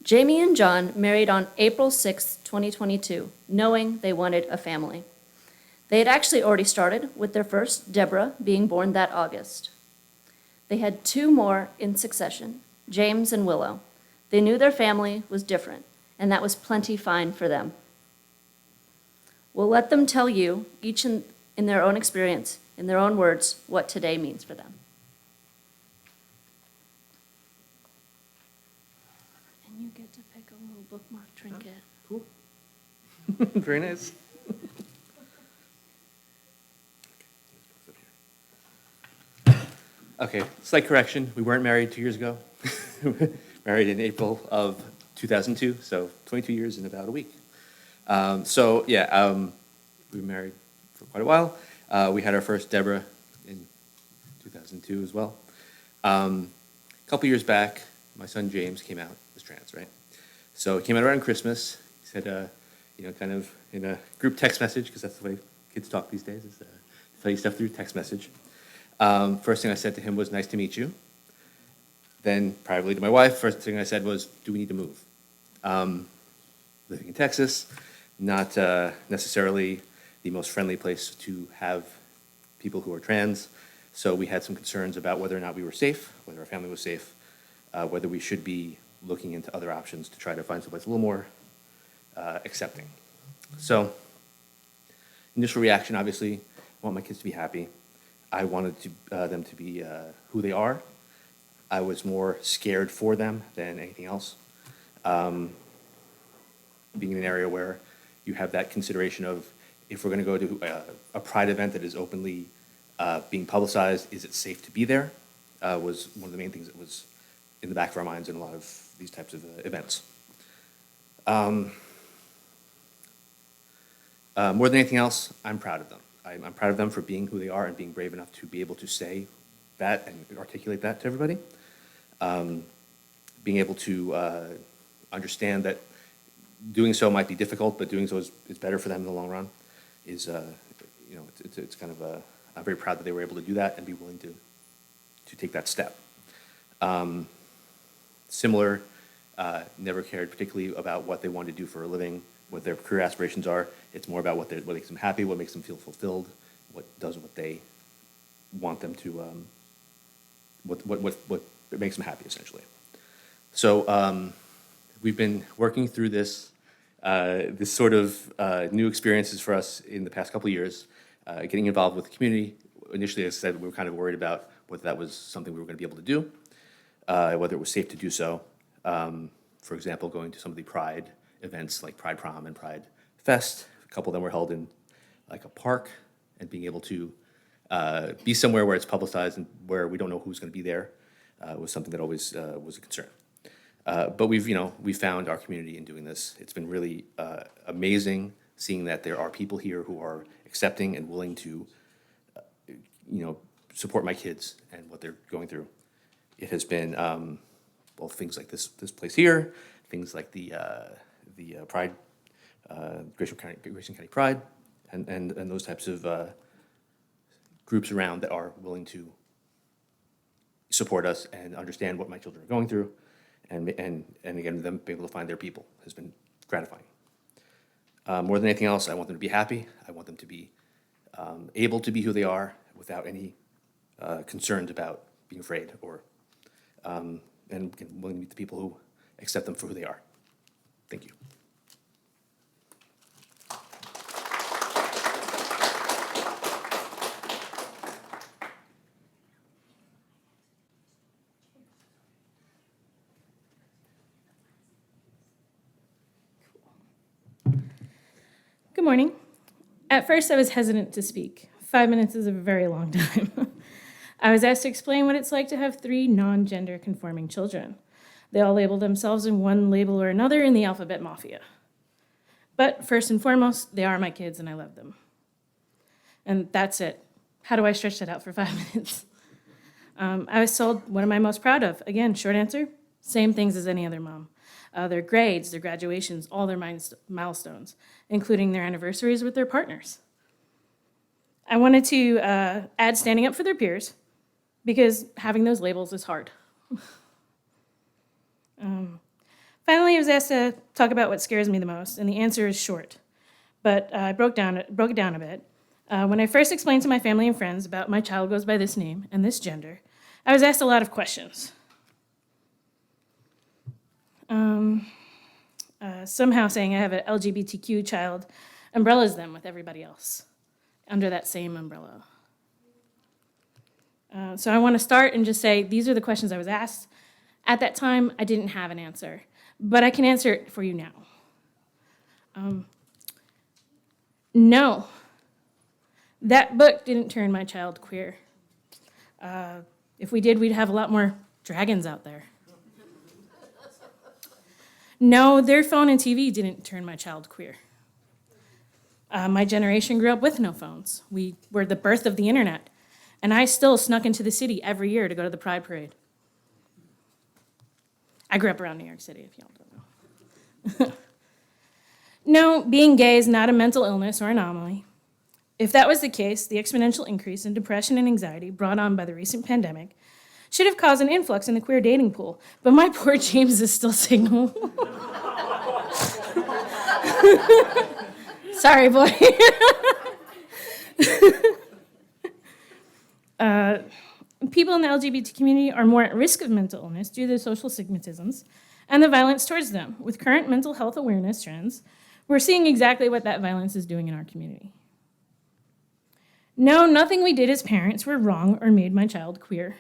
Jamie and John married on April 6, 2022, knowing they wanted a family. They had actually already started, with their first, Deborah, being born that August. They had 2 more in succession, James and Willow. They knew their family was different, and that was plenty fine for them. We'll let them tell you, each in their own experience, in their own words, what today means for them. And you get to pick a little bookmark trinket. Cool. Very nice. Okay, slight correction. We weren't married 2 years ago. Married in April of 2002, so 22 years in about a week. We were married for quite a while. We had our first Deborah in 2002 as well. A couple years back, my son James came out as trans, right? So he came out around Christmas. He said, kind of in a group text message, because that's the way kids talk these days, is tell you stuff through text message. First thing I said to him was, "Nice to meet you." Then, privately to my wife, first thing I said was, "Do we need to move?" Living in Texas, not necessarily the most friendly place to have people who are trans, so we had some concerns about whether or not we were safe, whether our family was safe, whether we should be looking into other options to try to find someplace a little more accepting. So, initial reaction, obviously, I want my kids to be happy. I wanted them to be who they are. I was more scared for them than anything else. Being in an area where you have that consideration of, if we're going to go to a pride event that is openly being publicized, is it safe to be there? Was one of the main things that was in the back of our minds in a lot of these types of events. More than anything else, I'm proud of them. I'm proud of them for being who they are and being brave enough to be able to say that and articulate that to everybody. Being able to understand that doing so might be difficult, but doing so is better for them in the long run. It's kind of I'm very proud that they were able to do that and be willing to take that step. Similar, never cared particularly about what they wanted to do for a living, what their career aspirations are. It's more about what makes them happy, what makes them feel fulfilled, what they want them to, what makes them happy, essentially. So we've been working through this sort of new experiences for us in the past couple of years, getting involved with the community. Initially, as I said, we were kind of worried about whether that was something we were going to be able to do, whether it was safe to do so. For example, going to some of the Pride events like Pride Prom and Pride Fest. A couple of them were held in like a park, and being able to be somewhere where it's publicized and where we don't know who's going to be there was something that always was a concern. But we've found our community in doing this. It's been really amazing seeing that there are people here who are accepting and willing to, support my kids and what they're going through. It has been both things like this place here, things like the Pride, Grayson County Pride, and those types of groups around that are willing to support us and understand what my children are going through, and again, them being able to find their people has been gratifying. More than anything else, I want them to be happy. I want them to be able to be who they are without any concerns about being afraid or and willing to meet the people who accept them for who they are. Thank you. Good morning. At first, I was hesitant to speak. 5 minutes is a very long time. I was asked to explain what it's like to have 3 non-gender conforming children. They all label themselves in one label or another in the alphabet mafia. But first and foremost, they are my kids and I love them. And that's it. How do I stretch that out for 5 minutes? I was told, what am I most proud of? Again, short answer, same things as any other mom. Their grades, their graduations, all their milestones, including their anniversaries with their partners. I wanted to add standing up for their peers, because having those labels is hard. Finally, was asked to talk about what scares me the most, and the answer is short. But I broke it down a bit. When I first explained to my family and friends about my child goes by this name and this gender, I was asked a lot of questions. Somehow saying I have an LGBTQ child umbrellas them with everybody else under that same umbrella. So I want to start and just say these are the questions I was asked. At that time, I didn't have an answer, but I can answer it for you now. No, that book didn't turn my child queer. If we did, we'd have a lot more dragons out there. No, their phone and TV didn't turn my child queer. My generation grew up with no phones. We were the birth of the internet, and I still snuck into the city every year to go to the Pride Parade. I grew up around New York City, if y'all don't know. No, being gay is not a mental illness or anomaly. If that was the case, the exponential increase in depression and anxiety brought on by the recent pandemic should have caused an influx in the queer dating pool, but my poor James is still single. Sorry, boy. People in the LGBT community are more at risk of mental illness due to social stigmatisms and the violence towards them. With current mental health awareness trends, we're seeing exactly what that violence is doing in our community. No, nothing we did as parents were wrong or made my child queer.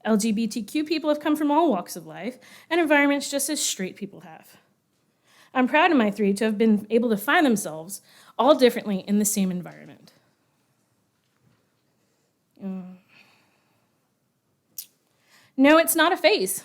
LGBTQ people have come from all walks of life and environments just as straight people have. I'm proud of my three to have been able to find themselves all differently in the same environment. No, it's not a phase.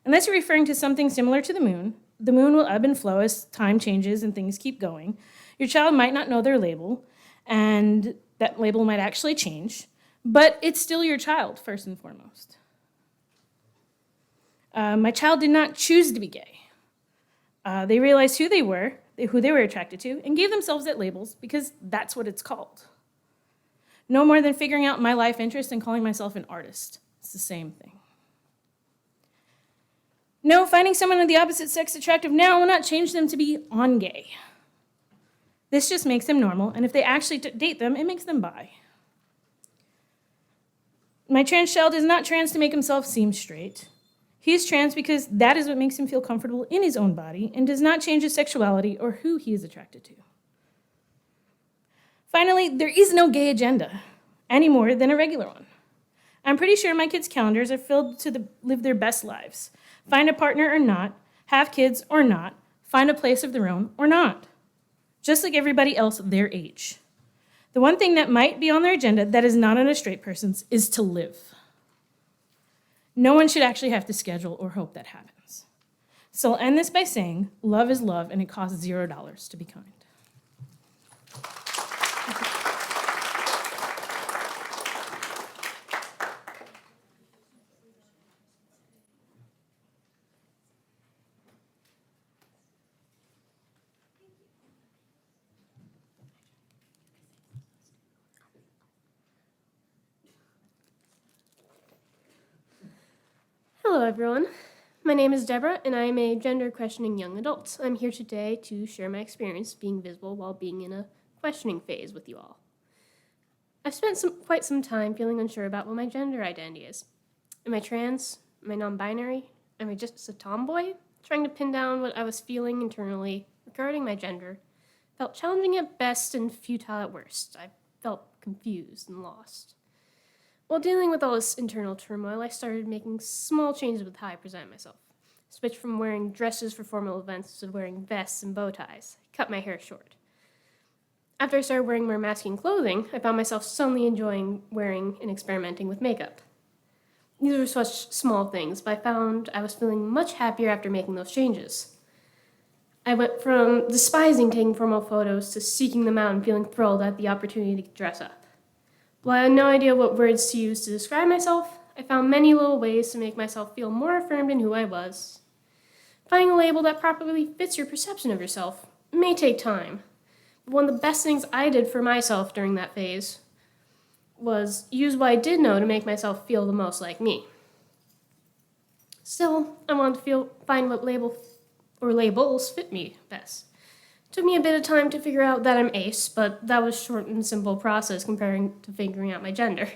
Unless you're referring to something similar to the moon will ebb and flow as time changes and things keep going. Your child might not know their label, and that label might actually change, but it's still your child, first and foremost. My child did not choose to be gay. They realized who they were attracted to, and gave themselves that labels because that's what it's called. No more than figuring out my life interest and calling myself an artist. It's the same thing. No, finding someone of the opposite sex attractive now will not change them to be on gay. This just makes them normal, and if they actually date them, it makes them bi. My trans child is not trans to make himself seem straight. He is trans because that is what makes him feel comfortable in his own body and does not change his sexuality or who he is attracted to. Finally, there is no gay agenda any more than a regular one. I'm pretty sure my kids' calendars are filled to live their best lives. Find a partner or not, have kids or not, find a place of their own or not. Just like everybody else their age. The one thing that might be on their agenda that is not on a straight person's is to live. No one should actually have to schedule or hope that happens. So I'll end this by saying, love is love and it costs $0 to be kind. Hello, everyone. My name is Deborah, and I am a gender-questioning young adult. I'm here today to share my experience being visible while being in a questioning phase with you all. I've spent quite some time feeling unsure about what my gender identity is. Am I trans? Am I non-binary? Am I just a tomboy? Trying to pin down what I was feeling internally regarding my gender felt challenging at best and futile at worst. I felt confused and lost. While dealing with all this internal turmoil, I started making small changes with how I present myself. Switched from wearing dresses for formal events to wearing vests and bow ties. Cut my hair short. After I started wearing more masculine clothing, I found myself suddenly enjoying wearing and experimenting with makeup. These were such small things, but I found I was feeling much happier after making those changes. I went from despising taking formal photos to seeking them out and feeling thrilled at the opportunity to dress up. While I had no idea what words to use to describe myself, I found many little ways to make myself feel more affirmed in who I was. Finding a label that properly fits your perception of yourself may take time, but one of the best things I did for myself during that phase was use what I did know to make myself feel the most like me. Still, I wanted to find what label or labels fit me best. Took me a bit of time to figure out that I'm ace, but that was short and simple process comparing to figuring out my gender.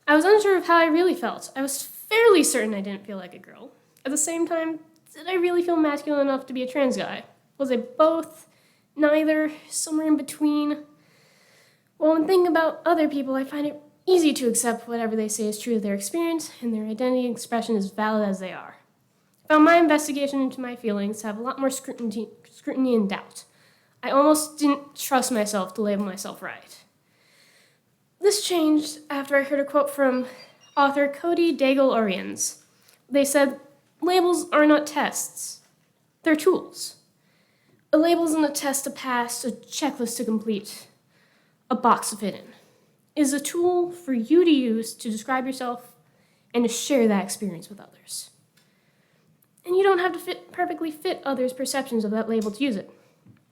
I was unsure of how I really felt. I was fairly certain I didn't feel like a girl. At the same time, did I really feel masculine enough to be a trans guy? Was I both? Neither? Somewhere in between? Well, when thinking about other people, I find it easy to accept whatever they say is true of their experience and their identity and expression is valid as they are. I found my investigation into my feelings to have a lot more scrutiny and doubt. I almost didn't trust myself to label myself right. This changed after I heard a quote from author Cody Daigle-Oriens. They said, "Labels are not tests, they're tools. A label isn't a test to pass, a checklist to complete, a box to fit in. It is a tool for you to use to describe yourself and to share that experience with others. And you don't have to perfectly fit others' perceptions of that label to use it.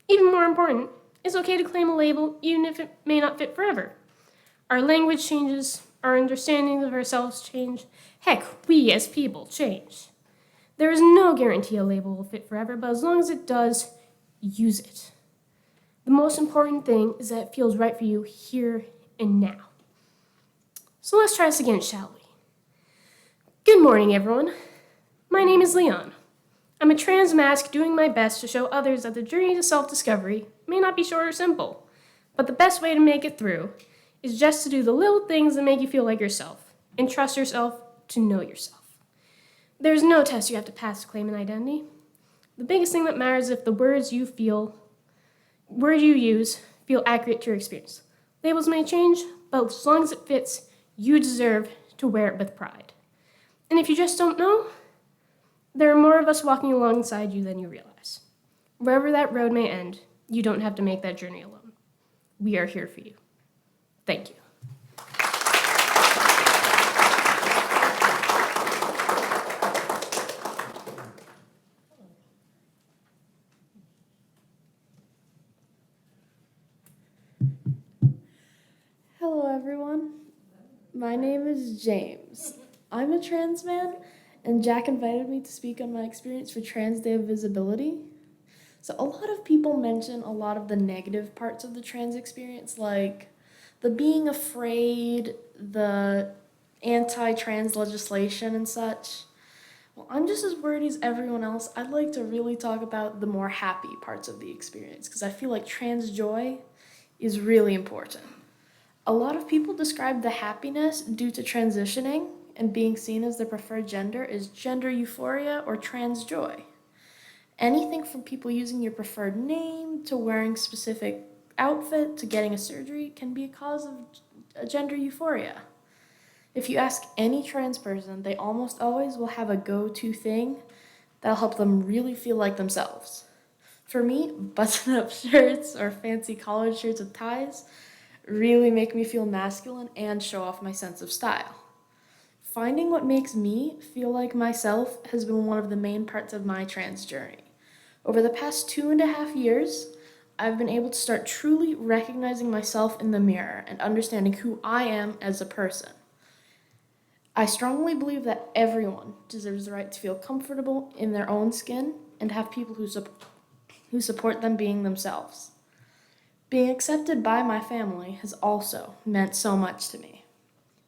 Even more important, it's okay to claim a label even if it may not fit forever. Our language changes, our understandings of ourselves change. Heck, we as people change. There is no guarantee a label will fit forever, but as long as it does, use it. The most important thing is that it feels right for you here and now. So let's try this again, shall we? Good morning, everyone. My name is Leon. I'm a trans mask doing my best to show others that the journey to self-discovery may not be short or simple, but the best way to make it through is just to do the little things that make you feel like yourself and trust yourself to know yourself. There's no test you have to pass to claim an identity. The biggest thing that matters is if the words you use feel accurate to your experience. Labels may change, but as long as it fits, you deserve to wear it with pride. And if you just don't know, there are more of us walking alongside you than you realize. Wherever that road may end, you don't have to make that journey alone. We are here for you. Thank you. Hello, everyone. My name is James. I'm a trans man, and Jack invited me to speak on my experience for Trans Day of Visibility. So a lot of people mention a lot of the negative parts of the trans experience, like the being afraid, the anti-trans legislation and such. Well, I'm just as worried as everyone else. I'd like to really talk about the more happy parts of the experience, because I feel like trans joy is really important. A lot of people describe the happiness due to transitioning and being seen as their preferred gender as gender euphoria or trans joy. Anything from people using your preferred name to wearing specific outfit to getting a surgery can be a cause of a gender euphoria. If you ask any trans person, they almost always will have a go-to thing that'll help them really feel like themselves. For me, button-up shirts or fancy collared shirts with ties really make me feel masculine and show off my sense of style. Finding what makes me feel like myself has been one of the main parts of my trans journey. Over the past 2.5 years, I've been able to start truly recognizing myself in the mirror and understanding who I am as a person. I strongly believe that everyone deserves the right to feel comfortable in their own skin and have people who support them being themselves. Being accepted by my family has also meant so much to me.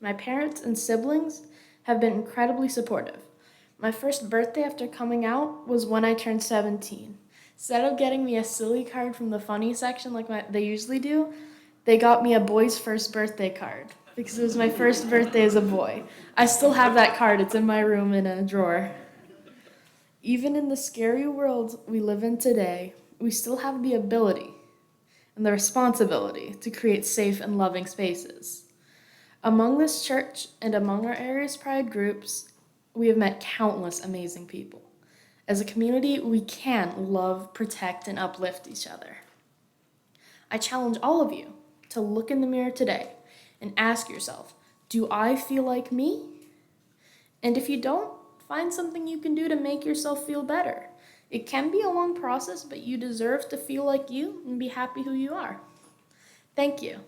My parents and siblings have been incredibly supportive. My first birthday after coming out was when I turned 17. Instead of getting me a silly card from the funny section like they usually do, they got me a boy's first birthday card because it was my first birthday as a boy. I still have that card. It's in my room in a drawer. Even in the scary world we live in today, we still have the ability and the responsibility to create safe and loving spaces. Among this church and among our area's pride groups, we have met countless amazing people. As a community, we can love, protect, and uplift each other. I challenge all of you to look in the mirror today and ask yourself, do I feel like me? And if you don't, find something you can do to make yourself feel better. It can be a long process, but you deserve to feel like you and be happy who you are. Thank you.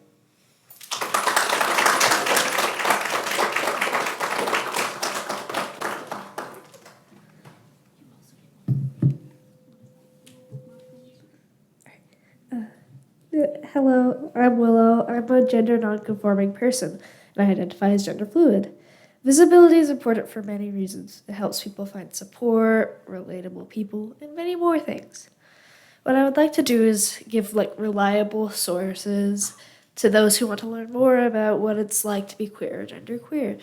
Hello, I'm Willow. I'm a gender nonconforming person, and I identify as gender fluid. Visibility is important for many reasons. It helps people find support, relatable people, and many more things. What I would like to do is give reliable sources to those who want to learn more about what it's like to be queer or genderqueer.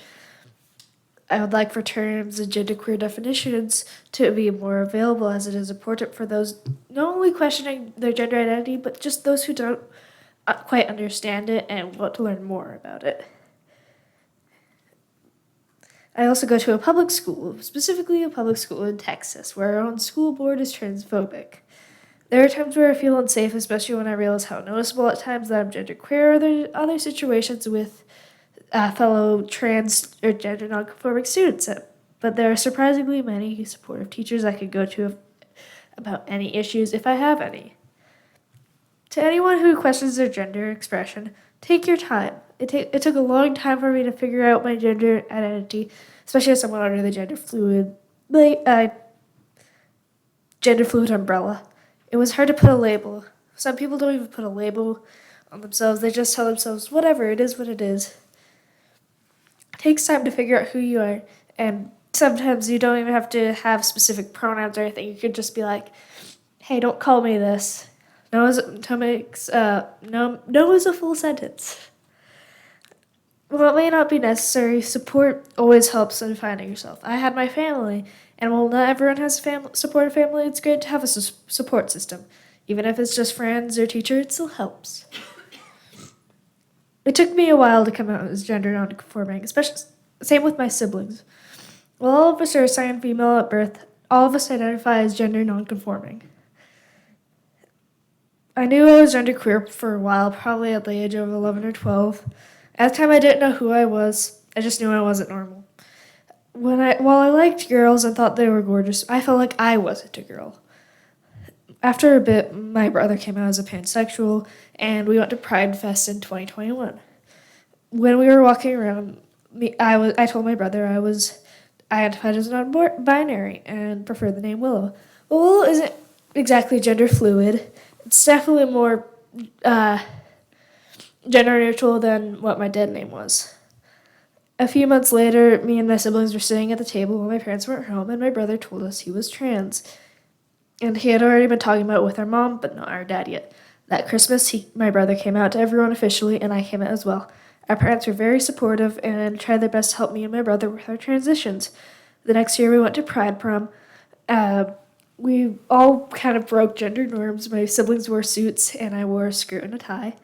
I would like for terms and genderqueer definitions to be more available, as it is important for those not only questioning their gender identity, but just those who don't quite understand it and want to learn more about it. I also go to a public school, specifically a public school in Texas, where our own school board is transphobic. There are times where I feel unsafe, especially when I realize how noticeable at times that I'm genderqueer, or there are other situations with fellow trans or gender nonconforming students. But there are surprisingly many supportive teachers I could go to about any issues if I have any. To anyone who questions their gender expression, take your time. It took a long time for me to figure out my gender identity, especially as someone under the gender fluid umbrella. It was hard to put a label. Some people don't even put a label on themselves. They just tell themselves, whatever, it is what it is. It takes time to figure out who you are, and sometimes you don't even have to have specific pronouns or anything. You could just be like, hey, don't call me this. No is a full sentence. While it may not be necessary, support always helps in finding yourself. I had my family, and while not everyone has a supportive family, it's great to have a support system. Even if it's just friends or teacher, it still helps. It took me a while to come out as gender nonconforming, especially same with my siblings. While all of us are assigned female at birth, all of us identify as gender nonconforming. I knew I was genderqueer for a while, probably at the age of 11 or 12. At the time, I didn't know who I was. I just knew I wasn't normal. While I liked girls and thought they were gorgeous, I felt like I wasn't a girl. After a bit, my brother came out as a pansexual, and we went to Pride Fest in 2021. When we were walking around, I told my brother I identified as non-binary and preferred the name Willow. Well, Willow isn't exactly gender fluid. It's definitely more gender neutral than what my dead name was. A few months later, me and my siblings were sitting at the table while my parents weren't home, and my brother told us he was trans. And he had already been talking about it with our mom, but not our dad yet. That Christmas, my brother came out to everyone officially, and I came out as well. Our parents were very supportive and tried their best to help me and my brother with our transitions. The next year, we went to Pride Prom. We all kind of broke gender norms. My siblings wore suits, and I wore a skirt and a tie.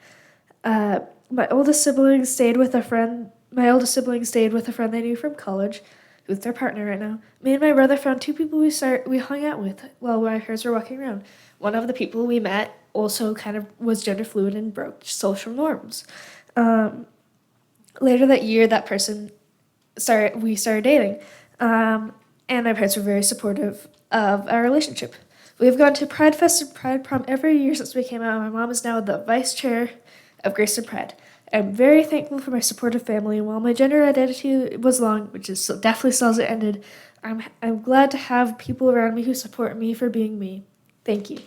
My oldest sibling stayed with a friend they knew from college, who's their partner right now. Me and my brother found two people we hung out with while my parents were walking around. One of the people we met also kind of was gender fluid and broke social norms. Later that year, we started dating, and my parents were very supportive of our relationship. We have gone to Pride Fest and Pride Prom every year since we came out. My mom is now the vice chair of Grace and Pride. I'm very thankful for my supportive family, and while my gender identity was long, which is definitely still hasn't ended, I'm glad to have people around me who support me for being me. Thank you.